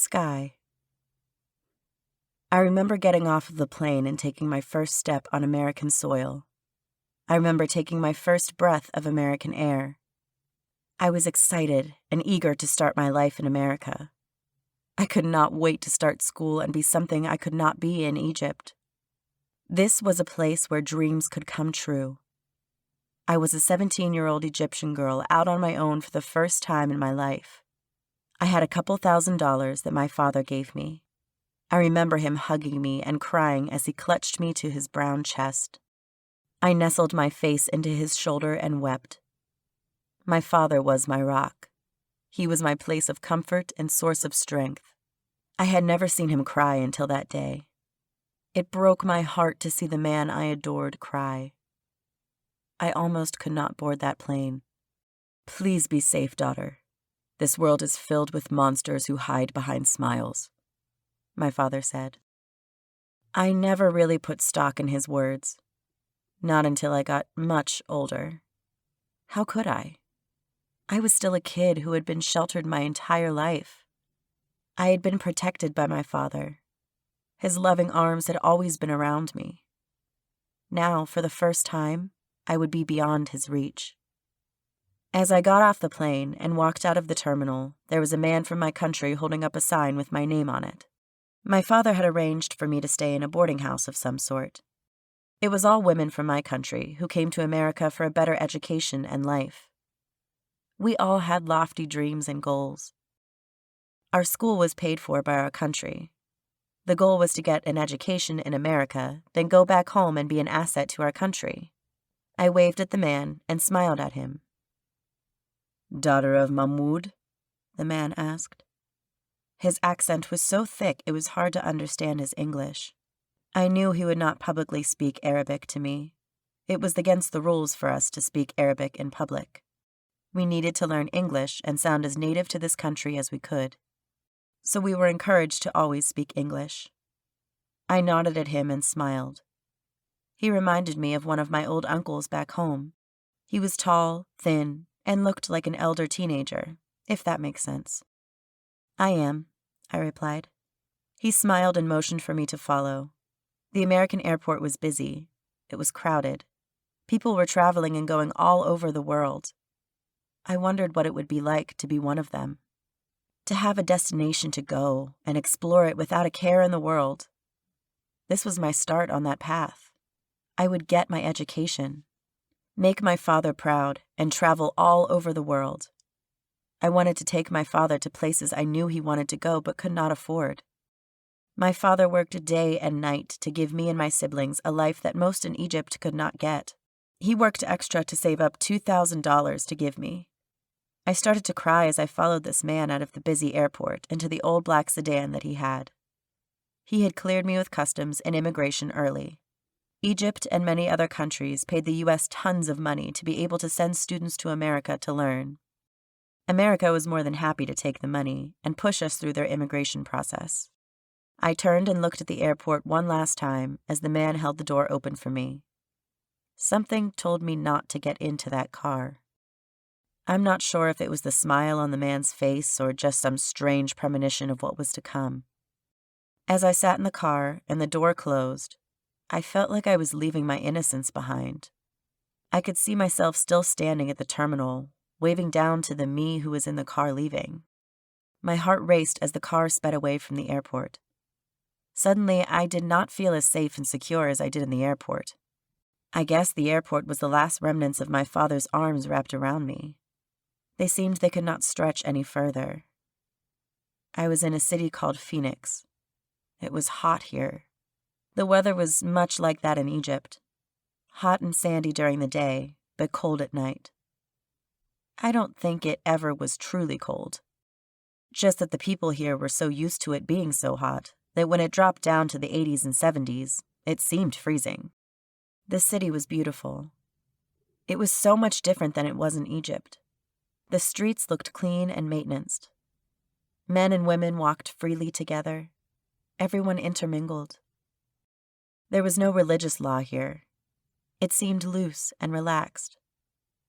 Sky. I remember getting off of the plane and taking my first step on American soil. I remember taking my first breath of American air. I was excited and eager to start my life in America. I could not wait to start school and be something I could not be in Egypt. This was a place where dreams could come true. I was a 17-year-old Egyptian girl out on my own for the first time in my life. I had a couple $1,000s that my father gave me. I remember him hugging me and crying as he clutched me to his brown chest. I nestled my face into his shoulder and wept. My father was my rock. He was my place of comfort and source of strength. I had never seen him cry until that day. It broke my heart to see the man I adored cry. I almost could not board that plane. "Please be safe, daughter. This world is filled with monsters who hide behind smiles," my father said. I never really put stock in his words. Not until I got much older. How could I? I was still a kid who had been sheltered my entire life. I had been protected by my father. His loving arms had always been around me. Now, for the first time, I would be beyond his reach. As I got off the plane and walked out of the terminal, there was a man from my country holding up a sign with my name on it. My father had arranged for me to stay in a boarding house of some sort. It was all women from my country who came to America for a better education and life. We all had lofty dreams and goals. Our school was paid for by our country. The goal was to get an education in America, then go back home and be an asset to our country. I waved at the man and smiled at him. "Daughter of Mahmoud?" the man asked. His accent was so thick it was hard to understand his English. I knew he would not publicly speak Arabic to me. It was against the rules for us to speak Arabic in public. We needed to learn English and sound as native to this country as we could. So we were encouraged to always speak English. I nodded at him and smiled. He reminded me of one of my old uncles back home. He was tall, thin, and looked like an elder teenager, if that makes sense. "I am," I replied. He smiled and motioned for me to follow. The American airport was busy. It was crowded. People were traveling and going all over the world. I wondered what it would be like to be one of them. To have a destination to go and explore it without a care in the world. This was my start on that path. I would get my education, make my father proud, and travel all over the world. I wanted to take my father to places I knew he wanted to go but could not afford. My father worked day and night to give me and my siblings a life that most in Egypt could not get. He worked extra to save up $2,000 to give me. I started to cry as I followed this man out of the busy airport into the old black sedan that he had. He had cleared me with customs and immigration early. Egypt and many other countries paid the U.S. tons of money to be able to send students to America to learn. America was more than happy to take the money and push us through their immigration process. I turned and looked at the airport one last time as the man held the door open for me. Something told me not to get into that car. I'm not sure if it was the smile on the man's face or just some strange premonition of what was to come. As I sat in the car and the door closed, I felt like I was leaving my innocence behind. I could see myself still standing at the terminal, waving down to the me who was in the car leaving. My heart raced as the car sped away from the airport. Suddenly, I did not feel as safe and secure as I did in the airport. I guess the airport was the last remnants of my father's arms wrapped around me. They seemed they could not stretch any further. I was in a city called Phoenix. It was hot here. The weather was much like that in Egypt. Hot and sandy during the day, but cold at night. I don't think it ever was truly cold. Just that the people here were so used to it being so hot that when it dropped down to the 80s and 70s, it seemed freezing. The city was beautiful. It was so much different than it was in Egypt. The streets looked clean and maintained. Men and women walked freely together. Everyone intermingled. There was no religious law here. It seemed loose and relaxed.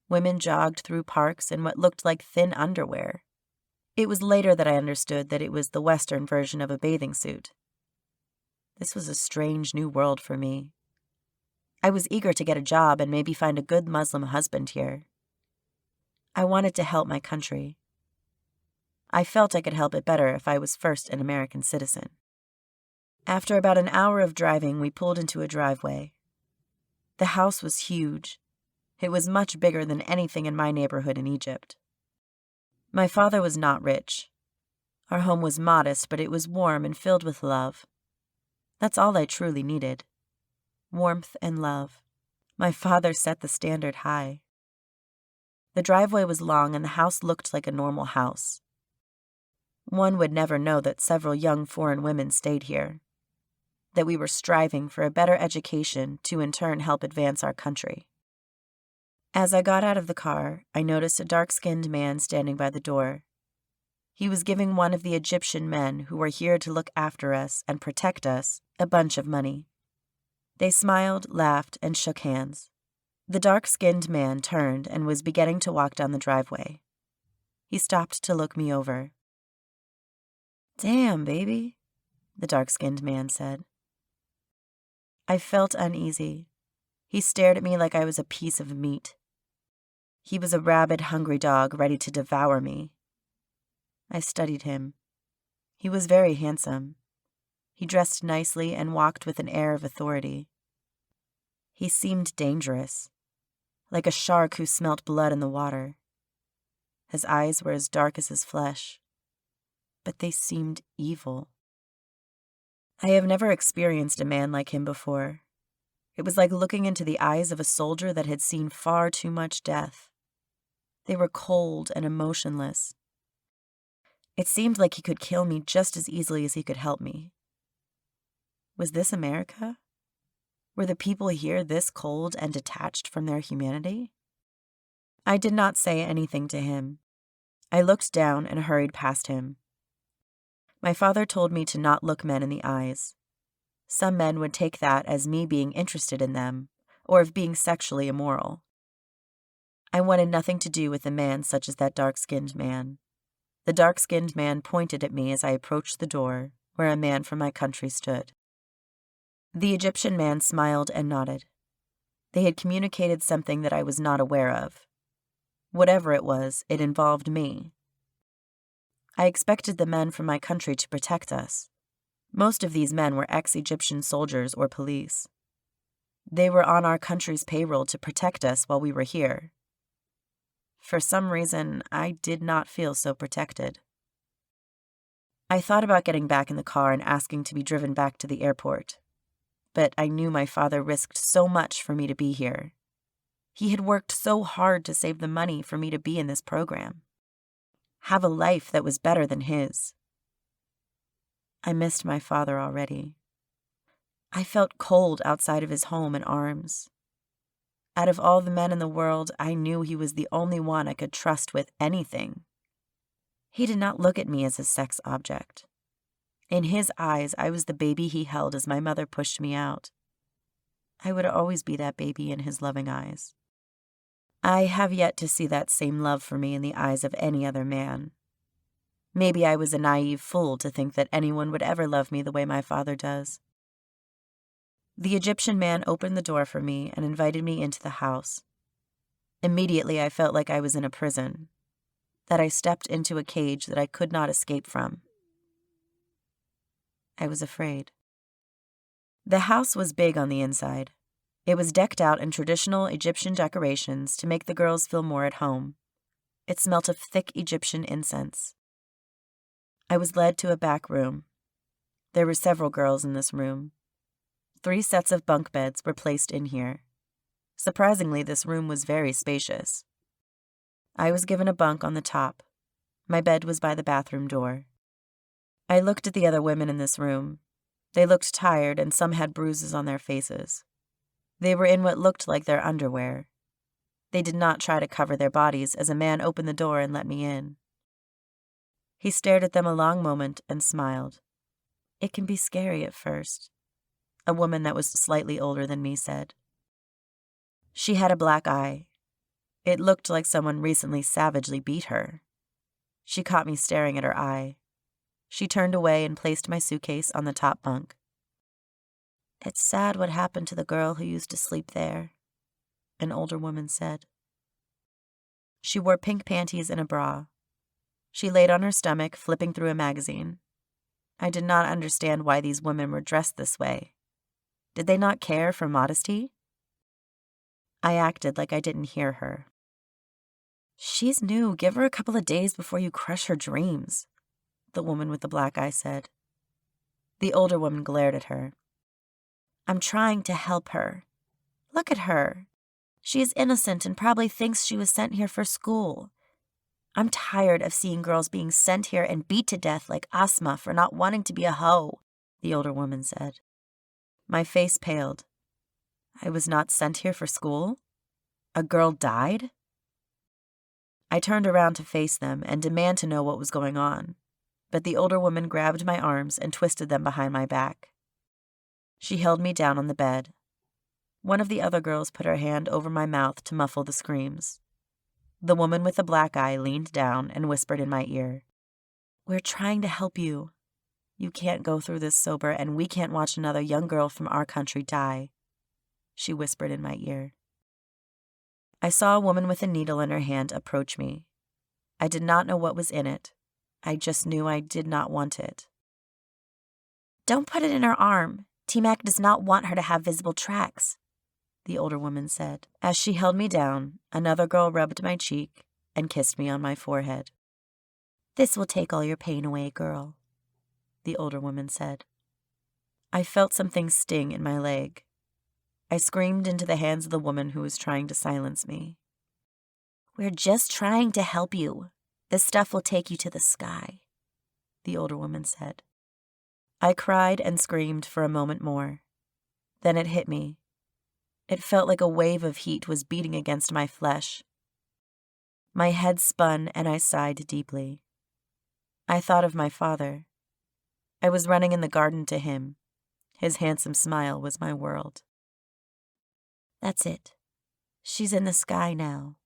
Women jogged through parks in what looked like thin underwear. It was later that I understood that it was the Western version of a bathing suit. This was a strange new world for me. I was eager to get a job and maybe find a good Muslim husband here. I wanted to help my country. I felt I could help it better if I was first an American citizen. After about an hour of driving, we pulled into a driveway. The house was huge. It was much bigger than anything in my neighborhood in Egypt. My father was not rich. Our home was modest, but it was warm and filled with love. That's all I truly needed. Warmth and love. My father set the standard high. The driveway was long and the house looked like a normal house. One would never know that several young foreign women stayed here, that we were striving for a better education to in turn help advance our country. As I got out of the car, I noticed a dark-skinned man standing by the door. He was giving one of the Egyptian men who were here to look after us and protect us a bunch of money. They smiled, laughed, and shook hands. The dark-skinned man turned and was beginning to walk down the driveway. He stopped to look me over. "Damn, baby," the dark-skinned man said. I felt uneasy. He stared at me like I was a piece of meat. He was a rabid, hungry dog ready to devour me. I studied him. He was very handsome. He dressed nicely and walked with an air of authority. He seemed dangerous, like a shark who smelt blood in the water. His eyes were as dark as his flesh, but they seemed evil. I have never experienced a man like him before. It was like looking into the eyes of a soldier that had seen far too much death. They were cold and emotionless. It seemed like he could kill me just as easily as he could help me. Was this America? Were the people here this cold and detached from their humanity? I did not say anything to him. I looked down and hurried past him. My father told me to not look men in the eyes. Some men would take that as me being interested in them, or of being sexually immoral. I wanted nothing to do with a man such as that dark-skinned man. The dark-skinned man pointed at me as I approached the door, where a man from my country stood. The Egyptian man smiled and nodded. They had communicated something that I was not aware of. Whatever it was, it involved me. I expected the men from my country to protect us. Most of these men were ex-Egyptian soldiers or police. They were on our country's payroll to protect us while we were here. For some reason, I did not feel so protected. I thought about getting back in the car and asking to be driven back to the airport. But I knew my father risked so much for me to be here. He had worked so hard to save the money for me to be in this program. Have a life that was better than his. I missed my father already. I felt cold outside of his home and arms. Out of all the men in the world, I knew he was the only one I could trust with anything. He did not look at me as a sex object. In his eyes, I was the baby he held as my mother pushed me out. I would always be that baby in his loving eyes. I have yet to see that same love for me in the eyes of any other man. Maybe I was a naive fool to think that anyone would ever love me the way my father does. The Egyptian man opened the door for me and invited me into the house. Immediately, I felt like I was in a prison, that I stepped into a cage that I could not escape from. I was afraid. The house was big on the inside. It was decked out in traditional Egyptian decorations to make the girls feel more at home. It smelt of thick Egyptian incense. I was led to a back room. There were several girls in this room. 3 sets of bunk beds were placed in here. Surprisingly, this room was very spacious. I was given a bunk on the top. My bed was by the bathroom door. I looked at the other women in this room. They looked tired, and some had bruises on their faces. They were in what looked like their underwear. They did not try to cover their bodies as a man opened the door and let me in. He stared at them a long moment and smiled. "It can be scary at first," a woman that was slightly older than me said. She had a black eye. It looked like someone recently savagely beat her. She caught me staring at her eye. She turned away and placed my suitcase on the top bunk. "It's sad what happened to the girl who used to sleep there," an older woman said. She wore pink panties and a bra. She laid on her stomach, flipping through a magazine. I did not understand why these women were dressed this way. Did they not care for modesty? I acted like I didn't hear her. "She's new. Give her a couple of days before you crush her dreams," the woman with the black eye said. The older woman glared at her. "I'm trying to help her. Look at her. She is innocent and probably thinks she was sent here for school. I'm tired of seeing girls being sent here and beat to death like Asma for not wanting to be a hoe," the older woman said. My face paled. I was not sent here for school? A girl died? I turned around to face them and demand to know what was going on, but the older woman grabbed my arms and twisted them behind my back. She held me down on the bed. One of the other girls put her hand over my mouth to muffle the screams. The woman with the black eye leaned down and whispered in my ear, "We're trying to help you. You can't go through this sober, and we can't watch another young girl from our country die," she whispered in my ear. I saw a woman with a needle in her hand approach me. I did not know what was in it. I just knew I did not want it. "Don't put it in her arm. Tmac does not want her to have visible tracks," the older woman said. As she held me down, another girl rubbed my cheek and kissed me on my forehead. "This will take all your pain away, girl," the older woman said. I felt something sting in my leg. I screamed into the hands of the woman who was trying to silence me. "We're just trying to help you. This stuff will take you to the sky," the older woman said. I cried and screamed for a moment more. Then it hit me. It felt like a wave of heat was beating against my flesh. My head spun and I sighed deeply. I thought of my father. I was running in the garden to him. His handsome smile was my world. "That's it. She's in the sky now,"